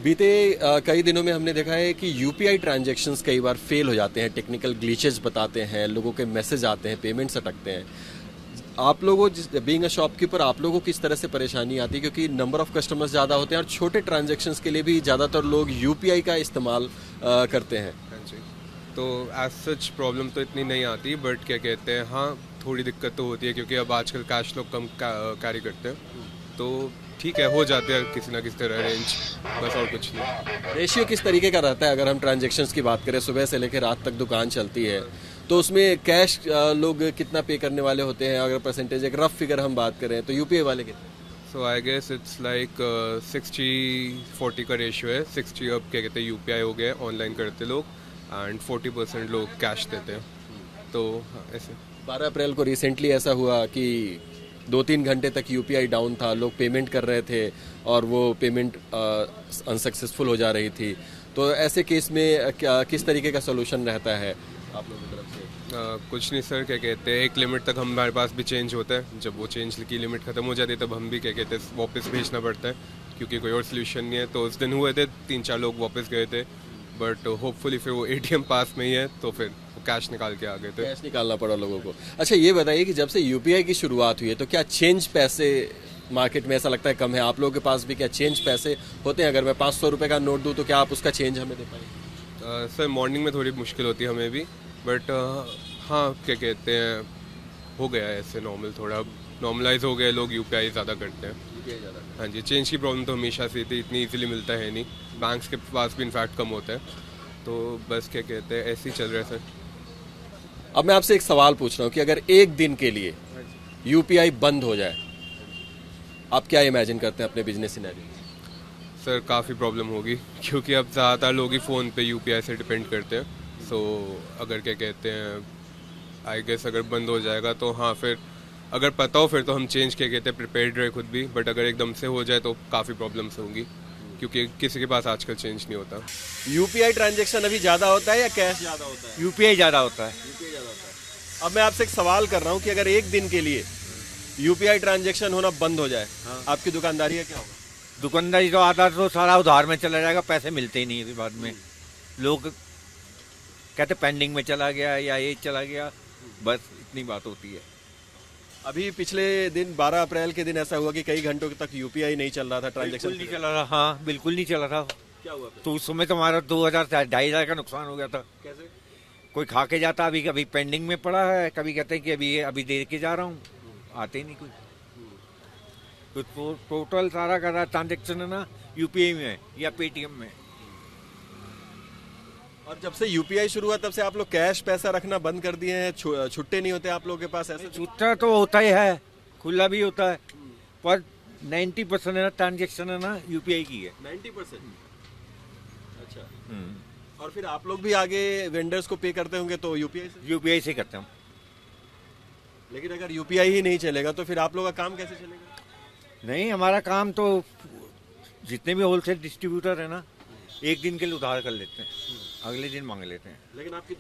बीते कई दिनों में हमने देखा है कि यूपीआई ट्रांजैक्शंस कई बार फेल हो जाते हैं, टेक्निकल ग्लिचेस बताते हैं, लोगों के मैसेज आते हैं, पेमेंट्स अटकते हैं। आप लोगों बीइंग अ शॉपकीपर, आप लोगों को किस तरह से परेशानी आती है, क्योंकि नंबर ऑफ कस्टमर्स ज़्यादा होते हैं और छोटे ट्रांजैक्शंस के लिए भी ज़्यादातर लोग यूपीआई का इस्तेमाल करते हैं। हाँ जी। तो एज सच प्रॉब्लम तो इतनी नहीं आती, बट क्या कहते हैं, हाँ थोड़ी दिक्कत तो होती है क्योंकि अब आजकल कैश लोग कम कैरी करते हैं। तो ठीक है, हो जाते हैं किसी ना किसी तरह अरेंज, बस और कुछ नहीं। रेशियो किस तरीके का रहता है? अगर हम ट्रांजैक्शंस की बात करें, सुबह से लेकर रात तक दुकान चलती है, तो उसमें कैश लोग कितना पे करने वाले होते हैं? अगर परसेंटेज, एक रफ फिगर हम बात करें तो यूपीआई वाले कितने? सो आई गेस इट्स लाइक 60-40 का रेशियो है। 60 अब क्या कहते हैं यूपीआई हो गया, ऑनलाइन करते लोग, एंड 40% लोग कैश देते हैं। तो हाँ, ऐसे 12 अप्रैल को रिसेंटली ऐसा हुआ कि 2-3 घंटे तक यूपीआई डाउन था, लोग पेमेंट कर रहे थे और वो पेमेंट अनसक्सेसफुल हो जा रही थी। तो ऐसे केस में किस तरीके का सोल्यूशन रहता है आप लोगों की तरफ से? कुछ नहीं सर, क्या कहते हैं, एक लिमिट तक हमारे पास भी चेंज होता है। जब वो चेंज की लिमिट खत्म हो जाती है तब हम भी क्या कहते हैं वापस भेजना पड़ता है, क्योंकि कोई और सोल्यूशन नहीं है। तो उस दिन हुए थे 3-4 लोग वापस गए थे, बट होपफुली फिर वो एटीएम पास में ही है तो फिर वो कैश निकाल के आ गए थे। कैश निकालना पड़ा लोगों को। अच्छा, ये बताइए कि जब से यूपीआई की शुरुआत हुई है तो क्या चेंज पैसे मार्केट में ऐसा लगता है कम है? आप लोगों के पास भी क्या चेंज पैसे होते हैं? अगर मैं 500 रुपये का नोट दूं तो क्या आप उसका चेंज हमें दे पाएंगे? सर मॉर्निंग में थोड़ी मुश्किल होती है हमें भी, बट हाँ क्या कहते हैं, हो गया है ऐसे नॉर्मल, थोड़ा नॉर्मलाइज हो गया, लोग यूपीआई ज़्यादा करते हैं। हाँ जी, चेंज की प्रॉब्लम तो हमेशा से थी, इतनी इजीली मिलता है नहीं, बैंक्स के पास भी इनफैक्ट कम होता है। तो बस क्या कहते हैं, ऐसे ही चल रहा है सर। अब मैं आपसे एक सवाल पूछ रहा हूँ कि अगर एक दिन के लिए यूपीआई बंद हो जाए, आप क्या इमेजिन करते हैं अपने बिजनेस सिनेरियो? सर काफ़ी प्रॉब्लम होगी, क्योंकि अब ज़्यादातर लोग ही फ़ोन पे यूपीआई से डिपेंड करते हैं। सो अगर क्या कहते हैं, आई गेस अगर बंद हो जाएगा तो हाँ, फिर अगर पता हो फिर तो हम चेंज क्या कहते हैं प्रिपेयर्ड रहे खुद भी, बट अगर एकदम से हो जाए तो काफ़ी प्रॉब्लम्स होंगी, क्योंकि किसी के पास आजकल चेंज नहीं होता। यूपीआई ट्रांजैक्शन अभी ज्यादा होता है या कैश ज्यादा होता है? यूपीआई ज़्यादा होता है। यूपीआई ज्यादा होता है। अब मैं आपसे एक सवाल कर रहा हूँ कि अगर एक दिन के लिए यूपीआई ट्रांजैक्शन होना बंद हो जाए, आपकी दुकानदारी का क्या होगा? दुकानदारी तो आधा तो सारा उधार में चला जाएगा, पैसे मिलते ही नहीं फिर बाद में। लोग कहते पेंडिंग में चला गया या ये चला गया, बस इतनी बात होती है। अभी पिछले दिन 12 अप्रैल के दिन ऐसा हुआ कि कई घंटों तक यूपीआई नहीं चल रहा था, ट्रांजैक्शन बिल्कुल नहीं चला रहा, हाँ बिल्कुल नहीं चला था। क्या हुआ फिर? तो उस समय तो हमारा 2,000-2,500 का नुकसान हो गया था। कैसे? कोई खा के जाता, अभी कभी पेंडिंग में पड़ा है, कभी कहते हैं कि अभी अभी दे के जा रहा हूँ, आते ही नहीं कोई। तो टोटल सारा का सारा ट्रांजेक्शन है ना यूपीआई में या पेटीएम में। और जब से यूपीआई शुरू हुआ तब से आप लोग कैश पैसा रखना बंद कर दिए हैं, छुट्टे नहीं होते आप लोगों के पास ऐसे? छूटा तो होता ही है, खुला भी होता है, पर 90% है ना ट्रांजेक्शन है ना यूपीआई की है। 90%? अच्छा। और फिर आप लोग भी आगे वेंडर्स को पे करते होंगे तो यूपीआई से? यूपीआई से करते हैं। लेकिन अगर यूपीआई ही नहीं चलेगा तो फिर आप लोग का काम कैसे चलेगा? नहीं, हमारा काम तो जितने भी होलसेल डिस्ट्रीब्यूटर है ना, एक दिन के लिए उधार कर लेते हैं, अगले दिन मांग लेते हैं। लेकिन आपकी